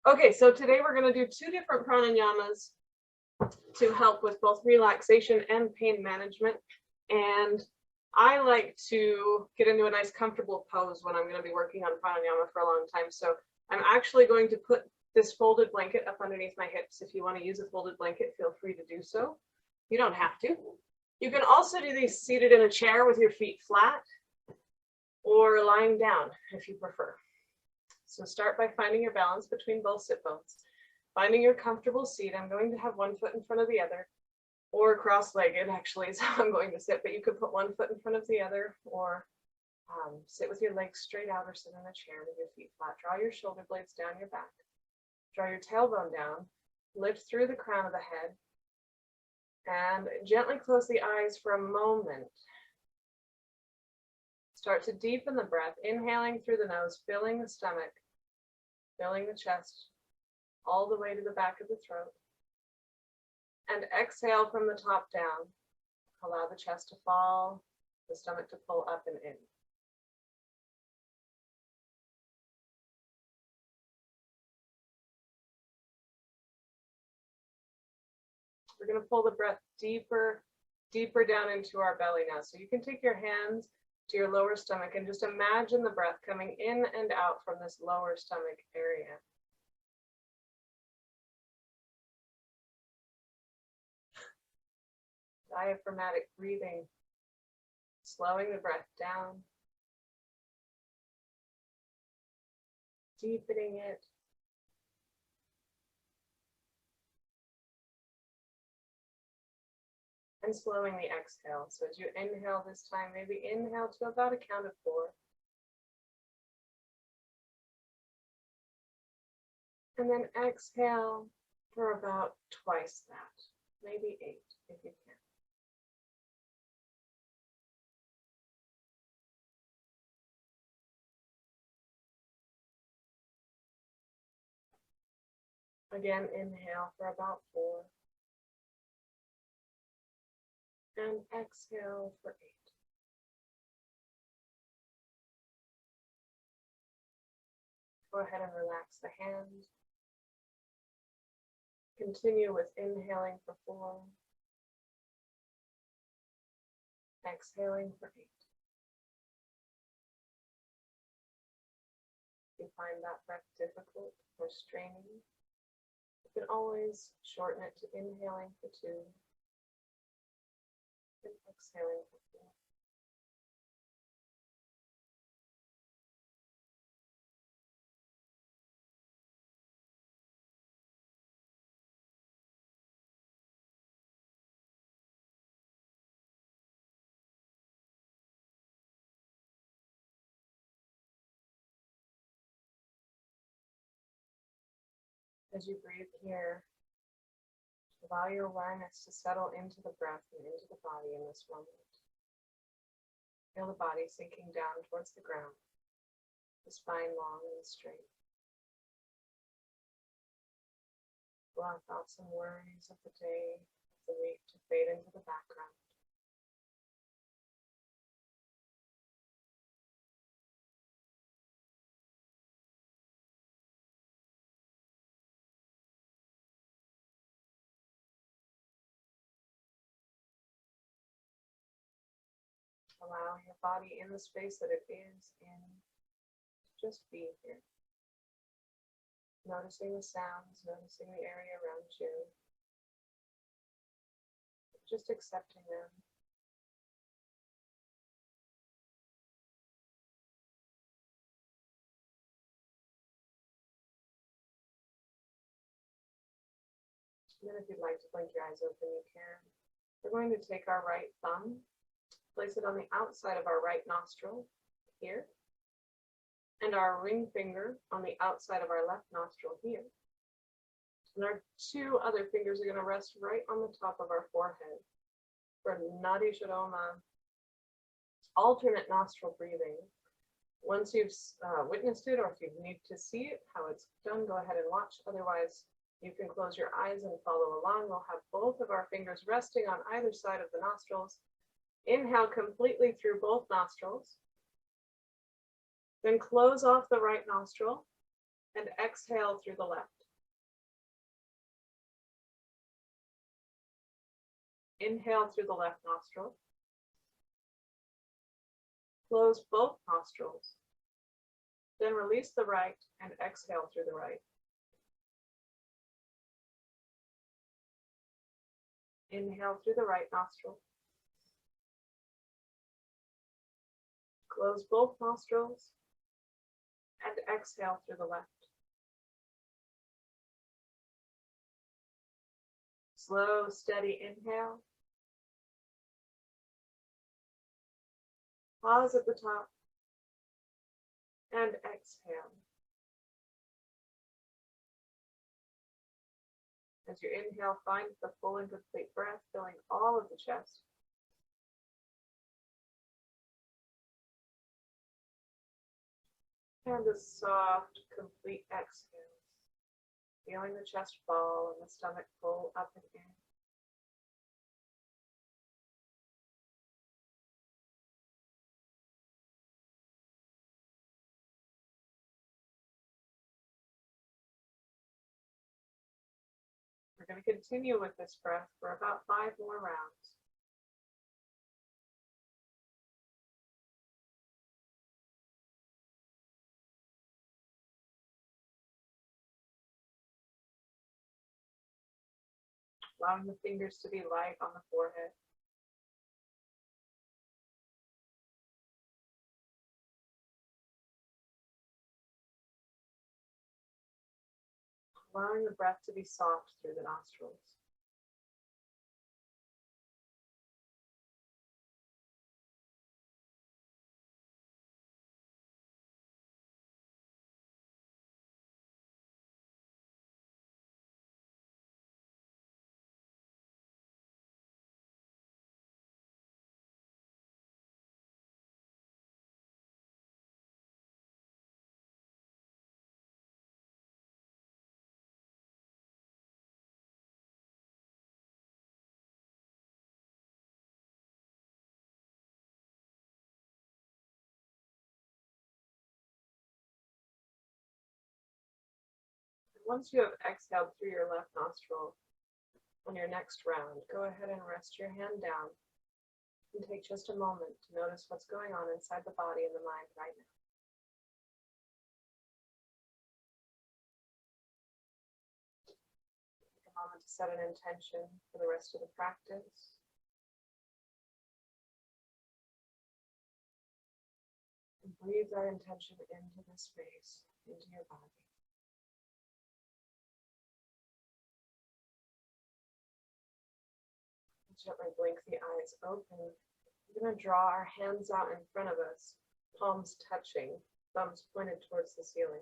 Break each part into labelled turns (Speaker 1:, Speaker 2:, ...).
Speaker 1: Okay, so today we're going to do two different pranayamas to help with both relaxation and pain management. And I like to get into a nice comfortable pose when I'm going to be working on pranayama for a long time. So I'm actually going to put this folded blanket up underneath my hips. If you want to use a folded blanket, feel free to do so. You don't have to. You can also do these seated in a chair with your feet flat or lying down if you prefer. So start by finding your balance between both sit bones. Finding your comfortable seat. I'm going to have one foot in front of the other, or cross-legged actually is how I'm going to sit, but you could put one foot in front of the other, or sit with your legs straight out, or sit in a chair with your feet flat. Draw your shoulder blades down your back. Draw your tailbone down. Lift through the crown of the head. And gently close the eyes for a moment. Start to deepen the breath, inhaling through the nose, filling the stomach, filling the chest, all the way to the back of the throat. And exhale from the top down. Allow the chest to fall, the stomach to pull up and in. We're going to pull the breath deeper, deeper down into our belly now. So you can take your hands to your lower stomach and just imagine the breath coming in and out from this lower stomach area. Diaphragmatic breathing, slowing the breath down, deepening it. And slowing the exhale. So as you inhale this time, maybe inhale to about a count of 4. And then exhale for about twice that, maybe 8 if you can. Again, inhale for about 4. And exhale for 8. Go ahead and relax the hands. Continue with inhaling for 4. Exhaling for 8. If you find that breath difficult or straining, you can always shorten it to inhaling for 2. And exhaling for 4. As you breathe here, allow your awareness to settle into the breath and into the body in this moment. Feel the body sinking down towards the ground, the spine long and straight. Allow thoughts and worries of the day, of the week to fade into the background. Allow your body in the space that it is in to just be here. Noticing the sounds, noticing the area around you. Just accepting them. And then if you'd like to blink your eyes open, you can. We're going to take our right thumb, place it on the outside of our right nostril, here, and our ring finger on the outside of our left nostril, here. And our 2 other fingers are going to rest right on the top of our forehead for Nadi Shodhana, alternate nostril breathing. Once you've witnessed it, or if you need to see it, how it's done, go ahead and watch. Otherwise, you can close your eyes and follow along. We'll have both of our fingers resting on either side of the nostrils. Inhale completely through both nostrils. Then close off the right nostril and exhale through the left. Inhale through the left nostril. Close both nostrils. Then release the right and exhale through the right. Inhale through the right nostril. Close both nostrils and exhale through the left. Slow, steady inhale. Pause at the top and exhale. As you inhale, find the full and complete breath, filling all of the chest. And a soft, complete exhale. Feeling the chest fall and the stomach pull up and in. We're going to continue with this breath for about 5 more rounds. Allowing the fingers to be light on the forehead. Allowing the breath to be soft through the nostrils. Once you have exhaled through your left nostril, on your next round, go ahead and rest your hand down and take just a moment to notice what's going on inside the body and the mind right now. Take a moment to set an intention for the rest of the practice. And breathe that intention into this space, into your body. Gently blink the eyes open. We're going to draw our hands out in front of us, palms touching, thumbs pointed towards the ceiling.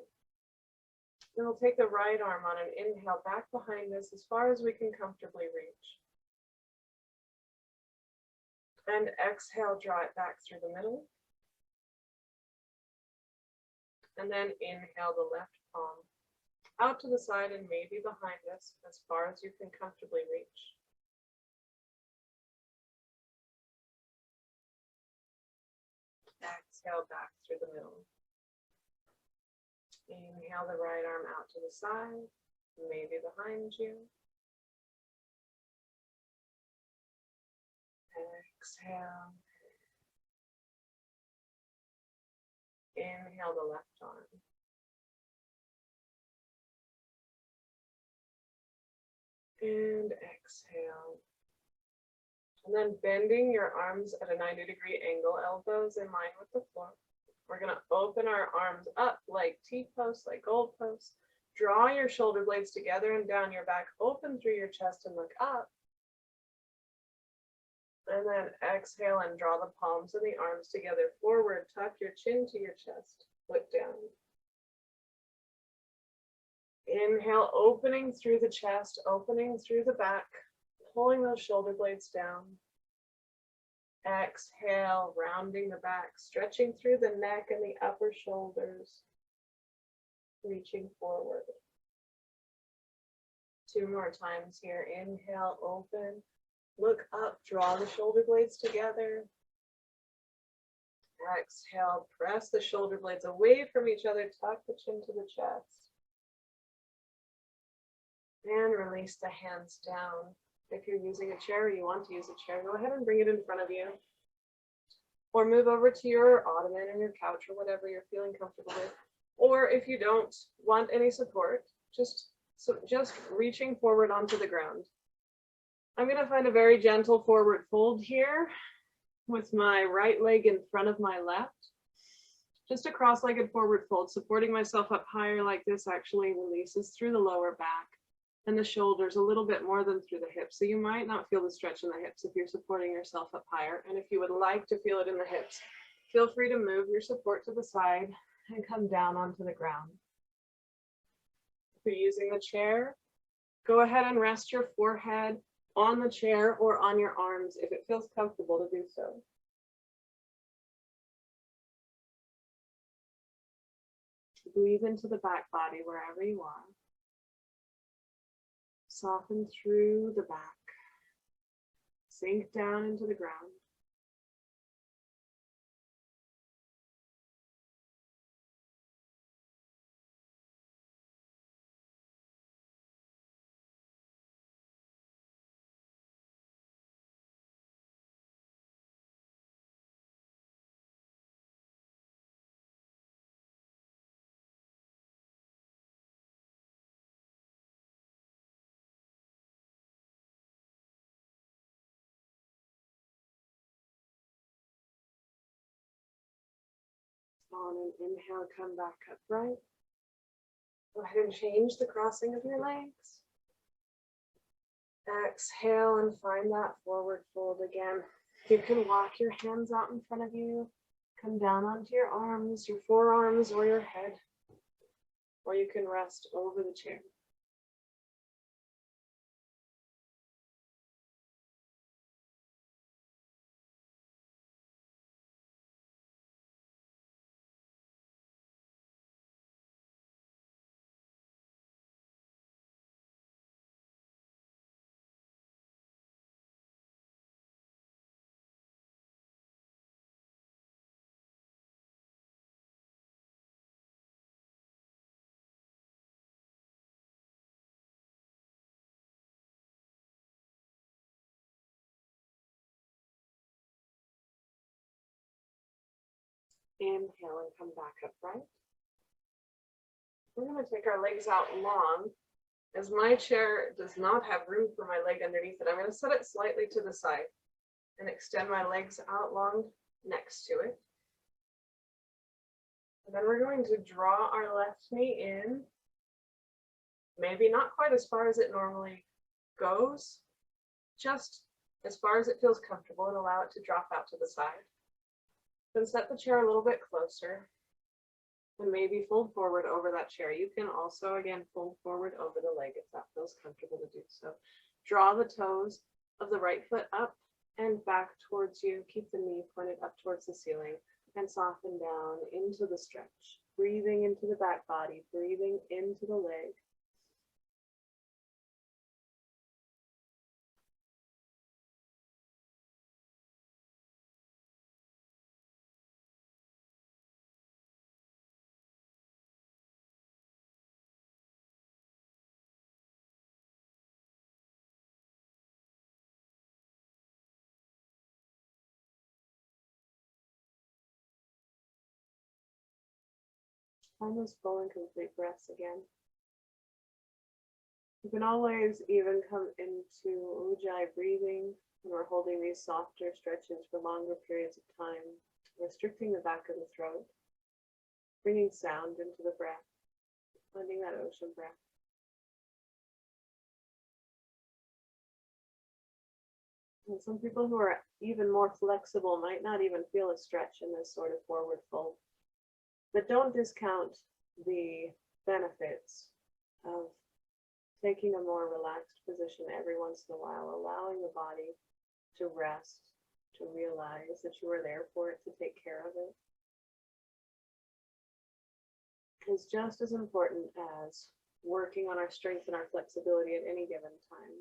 Speaker 1: Then we'll take the right arm on an inhale back behind us as far as we can comfortably reach. And exhale, draw it back through the middle. And then inhale the left palm out to the side and maybe behind us as far as you can comfortably reach. Exhale back through the middle. Inhale the right arm out to the side, maybe behind you. Exhale. Inhale the left arm. And exhale. And then bending your arms at a 90-degree angle, elbows in line with the floor. We're going to open our arms up like T-posts, like gold posts. Draw your shoulder blades together and down your back. Open through your chest and look up. And then exhale and draw the palms and the arms together forward. Tuck your chin to your chest. Look down. Inhale, opening through the chest, opening through the back. Pulling those shoulder blades down. Exhale, rounding the back, stretching through the neck and the upper shoulders, reaching forward. 2 more times here. Inhale, open, look up, draw the shoulder blades together. Exhale, press the shoulder blades away from each other, tuck the chin to the chest. And release the hands down. If you're using a chair or you want to use a chair, go ahead and bring it in front of you. Or move over to your ottoman or your couch or whatever you're feeling comfortable with. Or if you don't want any support, just reaching forward onto the ground. I'm going to find a very gentle forward fold here with my right leg in front of my left. Just a cross-legged forward fold, supporting myself up higher like this actually releases through the lower back and the shoulders a little bit more than through the hips. So you might not feel the stretch in the hips if you're supporting yourself up higher. And if you would like to feel it in the hips, feel free to move your support to the side and come down onto the ground. If you're using the chair, go ahead and rest your forehead on the chair or on your arms if it feels comfortable to do so. Breathe into the back body wherever you are. Soften through the back. Sink down into the ground. On an inhale, come back upright. Go ahead and change the crossing of your legs. Exhale and find that forward fold again. You can walk your hands out in front of you. Come down onto your arms, your forearms, or your head. Or you can rest over the chair. Inhale and come back upright. We're going to take our legs out long. As my chair does not have room for my leg underneath it, I'm going to set it slightly to the side and extend my legs out long next to it. And then we're going to draw our left knee in, maybe not quite as far as it normally goes, just as far as it feels comfortable, and allow it to drop out to the side. Then set the chair a little bit closer and maybe fold forward over that chair. You can also, again, fold forward over the leg if that feels comfortable to do so. Draw the toes of the right foot up and back towards you. Keep the knee pointed up towards the ceiling and soften down into the stretch. Breathing into the back body, breathing into the leg. Find those full and complete breaths again. You can always even come into Ujjayi breathing when we're holding these softer stretches for longer periods of time, restricting the back of the throat, bringing sound into the breath, finding that ocean breath. And some people who are even more flexible might not even feel a stretch in this sort of forward fold. But don't discount the benefits of taking a more relaxed position every once in a while, allowing the body to rest, to realize that you are there for it, to take care of it, is just as important as working on our strength and our flexibility at any given time.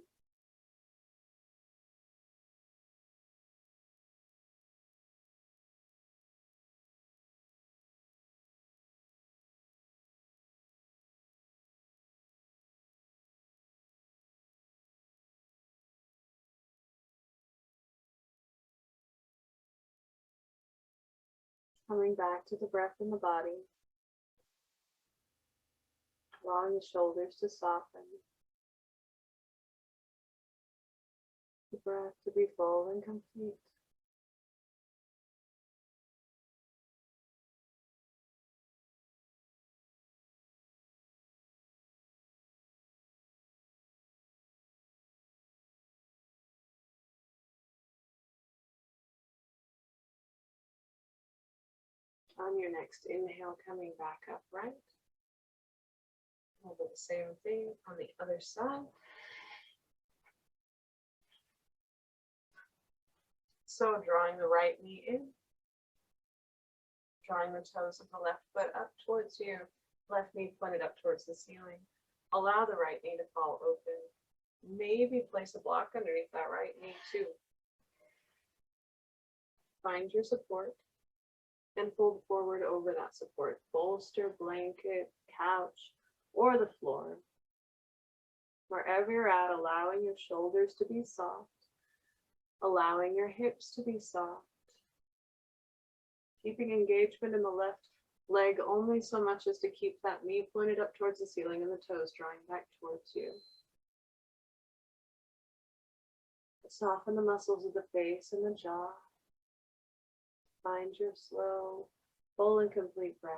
Speaker 1: Coming back to the breath in the body, allowing the shoulders to soften, the breath to be full and complete. On your next inhale, coming back upright. We'll do the same thing on the other side. So drawing the right knee in, drawing the toes of the left foot up towards you, left knee pointed up towards the ceiling. Allow the right knee to fall open. Maybe place a block underneath that right knee too. Find your support and fold forward over that support. Bolster, blanket, couch, or the floor. Wherever you're at, allowing your shoulders to be soft, allowing your hips to be soft, keeping engagement in the left leg only so much as to keep that knee pointed up towards the ceiling and the toes drawing back towards you. Soften the muscles of the face and the jaw. Find your slow, full and complete breath.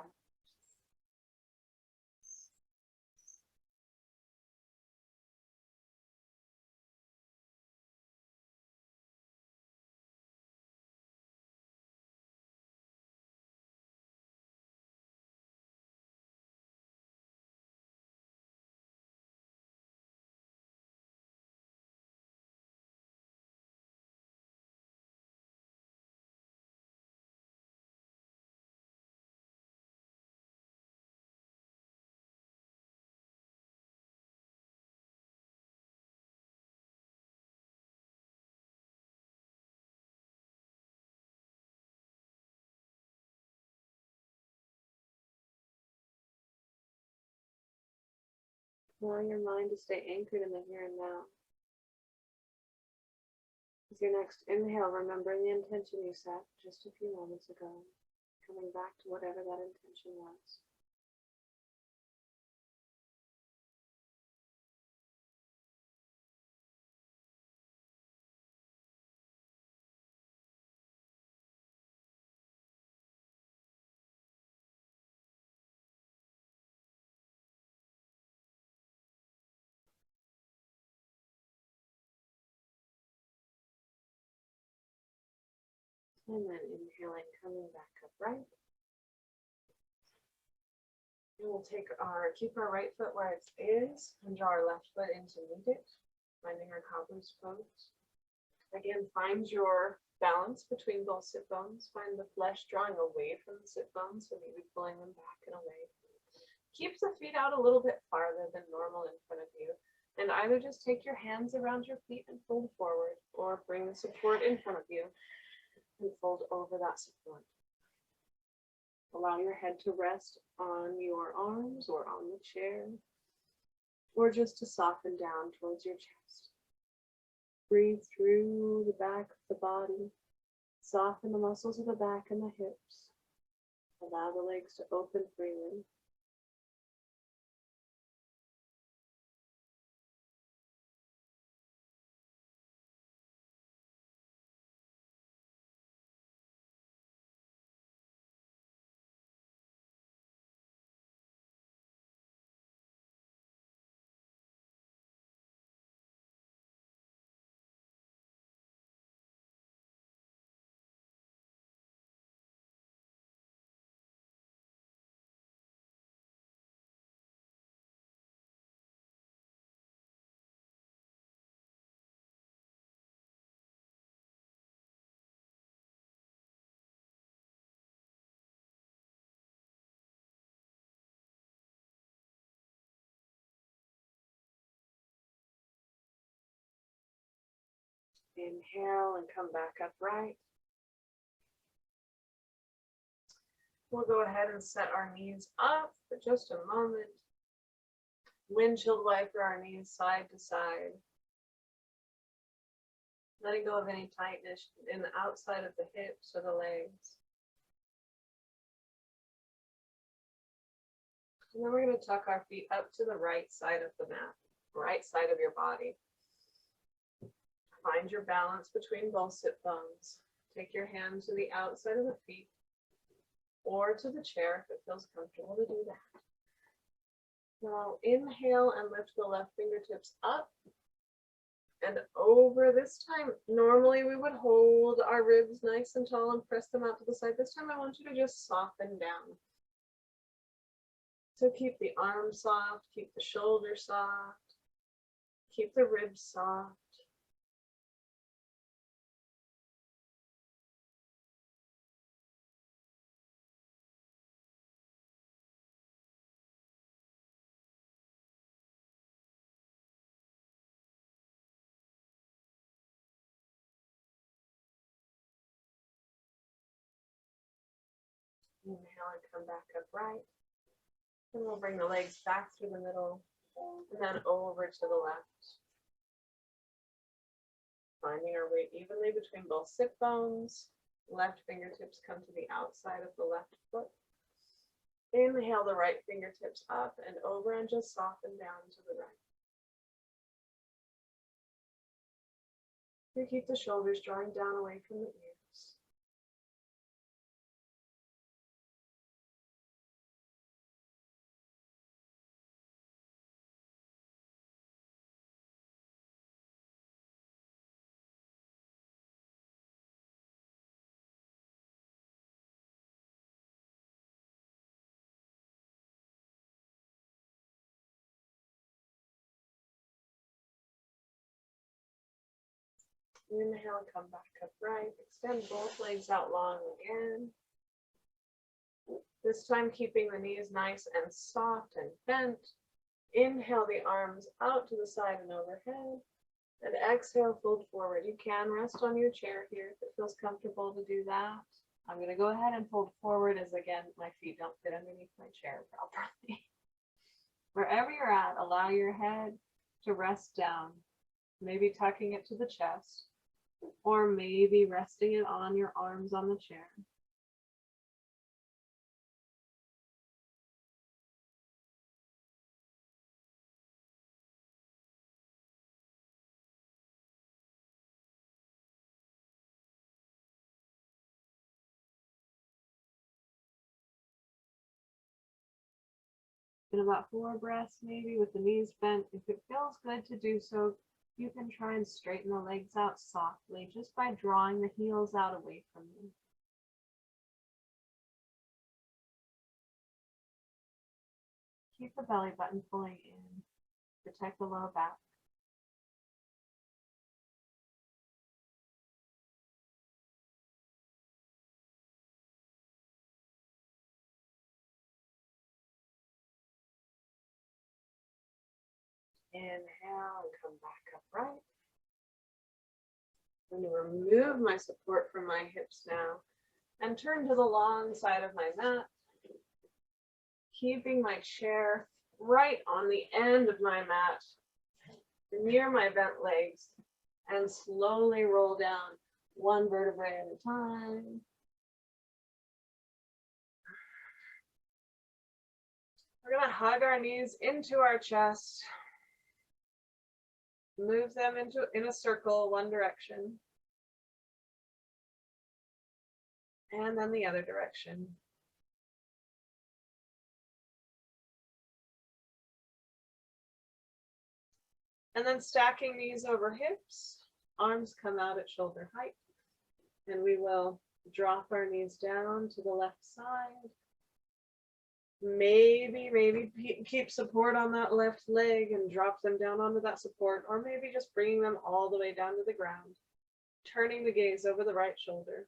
Speaker 1: Allow your mind to stay anchored in the here and now. With your next inhale, remembering the intention you set just a few moments ago, coming back to whatever that intention was. And then inhaling, coming back upright. And we'll keep our right foot where it is and draw our left foot in to meet it, finding our cobbler's pose. Again, find your balance between both sit bones. Find the flesh drawing away from the sit bones, so maybe pulling them back and away. Keep the feet out a little bit farther than normal in front of you. And either just take your hands around your feet and fold forward, or bring the support in front of you and fold over that support. Allow your head to rest on your arms or on the chair, or just to soften down towards your chest. Breathe through the back of the body. Soften the muscles of the back and the hips. Allow the legs to open freely. Inhale and come back upright. We'll go ahead and set our knees up for just a moment. Windshield wiper our knees side to side. Letting go of any tightness in the outside of the hips or the legs. And then we're going to tuck our feet up to the right side of the mat, right side of your body. Find your balance between both sit bones. Take your hand to the outside of the feet or to the chair if it feels comfortable to do that. Now inhale and lift the left fingertips up and over. This time, normally we would hold our ribs nice and tall and press them out to the side. This time I want you to just soften down. So keep the arms soft, keep the shoulders soft, keep the ribs soft. Inhale and come back upright. And we'll bring the legs back through the middle and then over to the left. Finding our weight evenly between both sit bones. Left fingertips come to the outside of the left foot. Inhale the right fingertips up and over and just soften down to the right. You keep the shoulders drawing down away from the ears. Inhale, come back upright. Extend both legs out long again. This time keeping the knees nice and soft and bent. Inhale the arms out to the side and overhead. And exhale, fold forward. You can rest on your chair here if it feels comfortable to do that. I'm going to go ahead and fold forward as, again, my feet don't fit underneath my chair properly. Wherever you're at, allow your head to rest down, maybe tucking it to the chest, or maybe resting it on your arms on the chair. In about 4 breaths, maybe with the knees bent. If it feels good to do so, you can try and straighten the legs out softly just by drawing the heels out away from you. Keep the belly button pulling in. Protect the low back. Inhale and come back upright. I'm going to remove my support from my hips now and turn to the long side of my mat, keeping my chair right on the end of my mat, near my bent legs, and slowly roll down one vertebrae at a time. We're going to hug our knees into our chest. Move them in a circle, one direction. And then the other direction. And then stacking knees over hips, arms come out at shoulder height. And we will drop our knees down to the left side. Maybe keep support on that left leg and drop them down onto that support, or maybe just bringing them all the way down to the ground, turning the gaze over the right shoulder.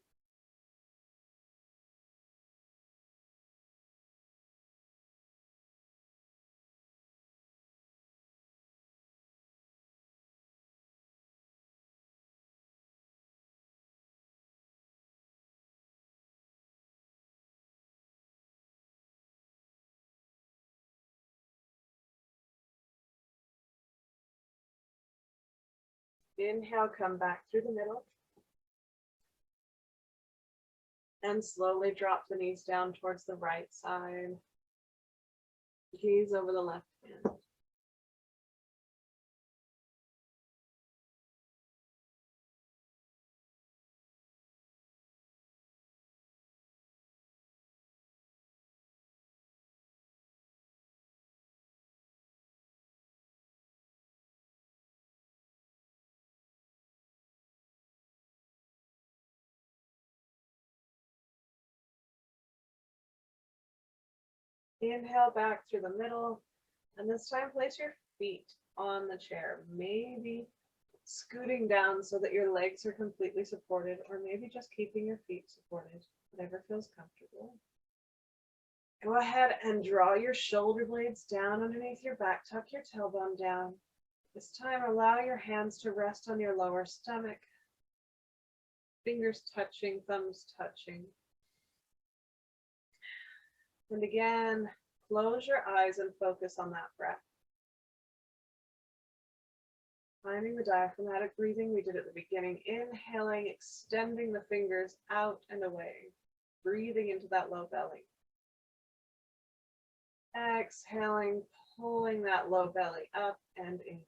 Speaker 1: Inhale, come back through the middle. And slowly drop the knees down towards the right side. Gaze over the left hand. Inhale back through the middle, and this time place your feet on the chair, maybe scooting down so that your legs are completely supported, or maybe just keeping your feet supported, whatever feels comfortable. Go ahead and draw your shoulder blades down underneath your back, tuck your tailbone down. This time allow your hands to rest on your lower stomach, fingers touching, thumbs touching. And again, close your eyes and focus on that breath. Finding the diaphragmatic breathing we did at the beginning, inhaling, extending the fingers out and away, breathing into that low belly. Exhaling, pulling that low belly up and in.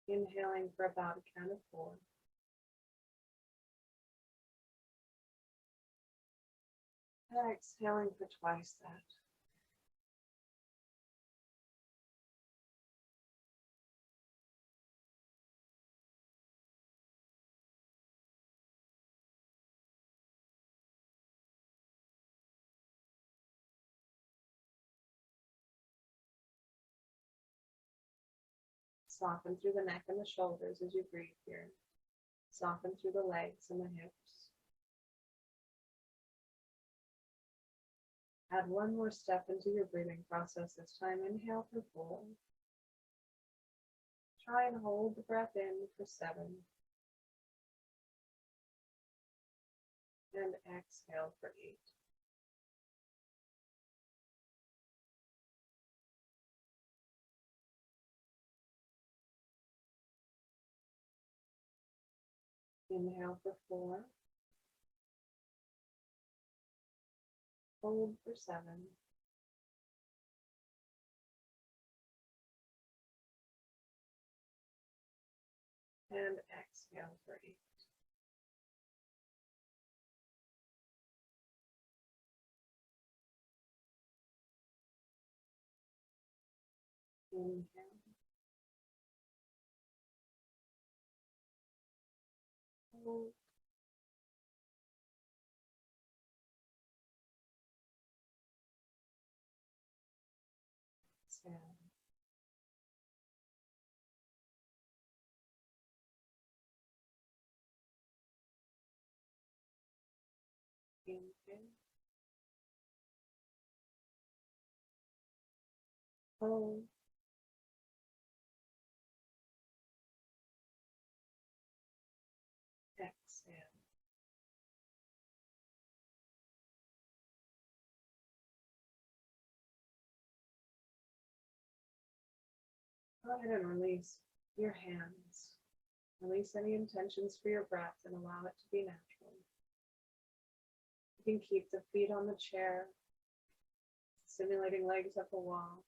Speaker 1: Inhaling for about a count of 4. Exhaling for twice that. Soften through the neck and the shoulders as you breathe here. Soften through the legs and the hips. Add one more step into your breathing process this time. Inhale for 4. Try and hold the breath in for 7. And exhale for 8. Inhale for 4. Hold for 7. And exhale for 8. Inhale. Hold. Exhale. Inhale. Hold. Exhale. Go ahead and release your hands. Release any intentions for your breath and allow it to be natural. You can keep the feet on the chair, simulating legs up a wall,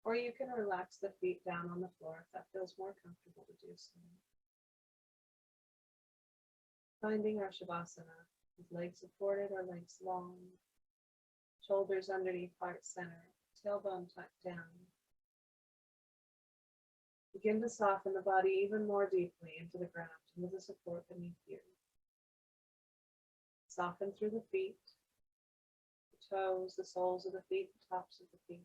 Speaker 1: or you can relax the feet down on the floor if that feels more comfortable to do so. Finding our Shavasana with legs supported or legs long, shoulders underneath heart center, tailbone tucked down. Begin to soften the body even more deeply into the ground, into the support beneath you. Soften through the feet, the toes, the soles of the feet, the tops of the feet.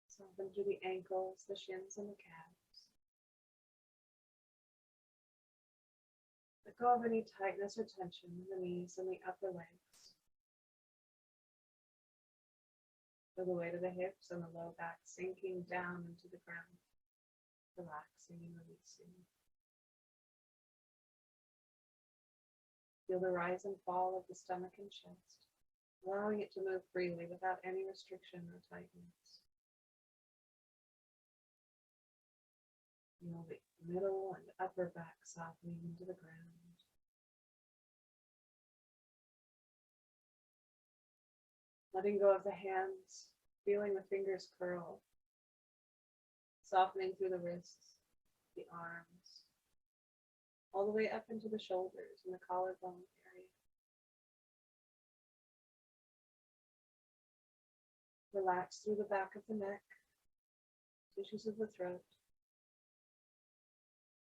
Speaker 1: Soften through the ankles, the shins, and the calves. Let go of any tightness or tension in the knees and the upper legs. Feel the weight of the hips and the low back sinking down into the ground, relaxing and releasing. Feel the rise and fall of the stomach and chest. allowing it to move freely without any restriction or tightness. Feel the middle and upper back softening into the ground. Letting go of the hands, feeling the fingers curl, softening through the wrists, the arms, all the way up into the shoulders and the collarbone area. Relax through the back of the neck, tissues of the throat.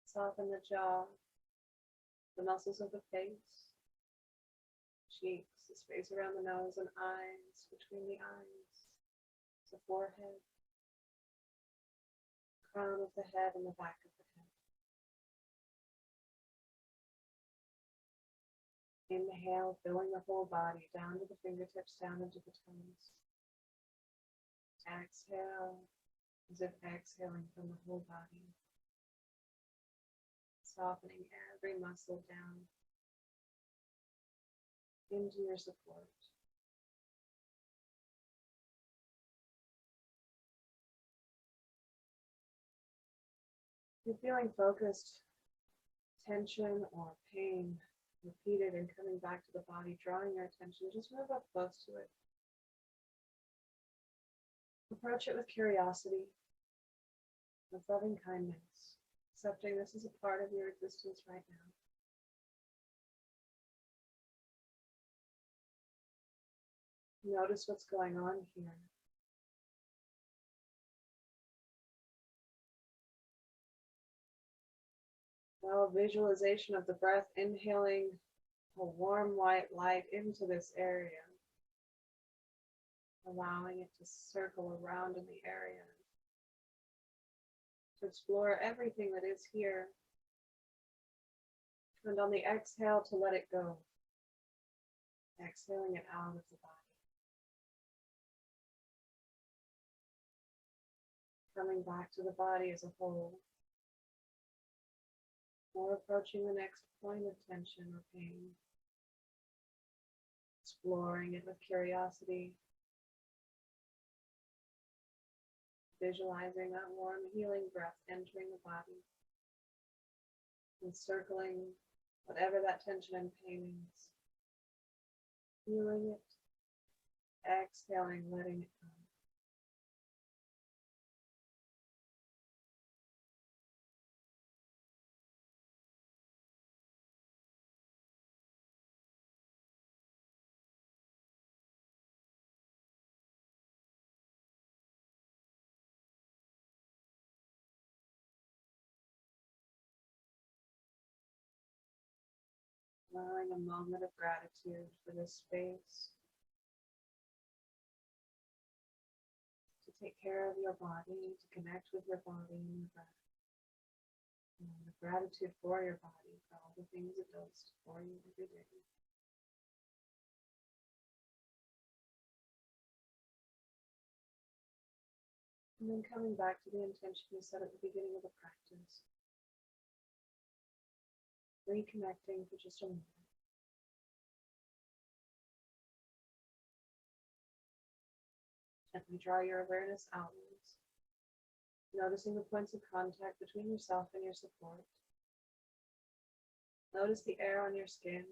Speaker 1: Soften the jaw, the muscles of the face, cheeks, the space around the nose and eyes, between the eyes, the forehead, crown of the head and the back of the head. Inhale, filling the whole body down to the fingertips, down into the toes. Exhale, as if exhaling from the whole body. Softening every muscle down into your support. If you're feeling focused, tension or pain repeated and coming back to the body, drawing your attention, just move up close to it. Approach it with curiosity, with loving kindness, accepting this is a part of your existence right now. Notice what's going on here. Now a visualization of the breath, inhaling a warm white light into this area, allowing it to circle around in the area, to explore everything that is here, and on the exhale to let it go, exhaling it out of the body. Coming back to the body as a whole, or approaching the next point of tension or pain, exploring it with curiosity, visualizing that warm healing breath entering the body, encircling whatever that tension and pain is, feeling it, exhaling, letting it go. Allowing a moment of gratitude for this space to take care of your body, to connect with your body and your breath. And the gratitude for your body, for all the things it does for you every day. And then coming back to the intention you set at the beginning of the practice. Reconnecting for just a moment. Gently draw your awareness outwards, noticing the points of contact between yourself and your support. Notice the air on your skin,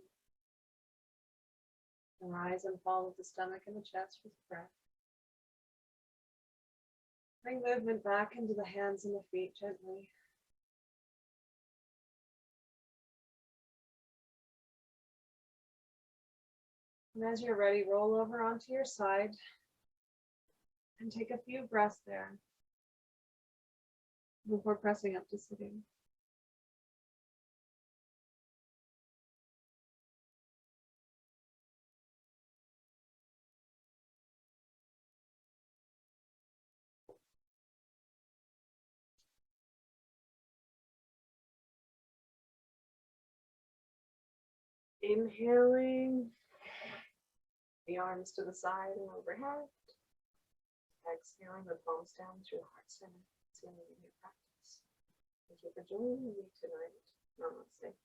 Speaker 1: the rise and fall of the stomach and the chest with breath. Bring movement back into the hands and the feet gently. And as you're ready, roll over onto your side and take a few breaths there before pressing up to sitting. Inhaling, the arms to the side and overhead. Exhaling the palms down to your heart center. It's going to be your practice. Thank you for joining me tonight. Namaste.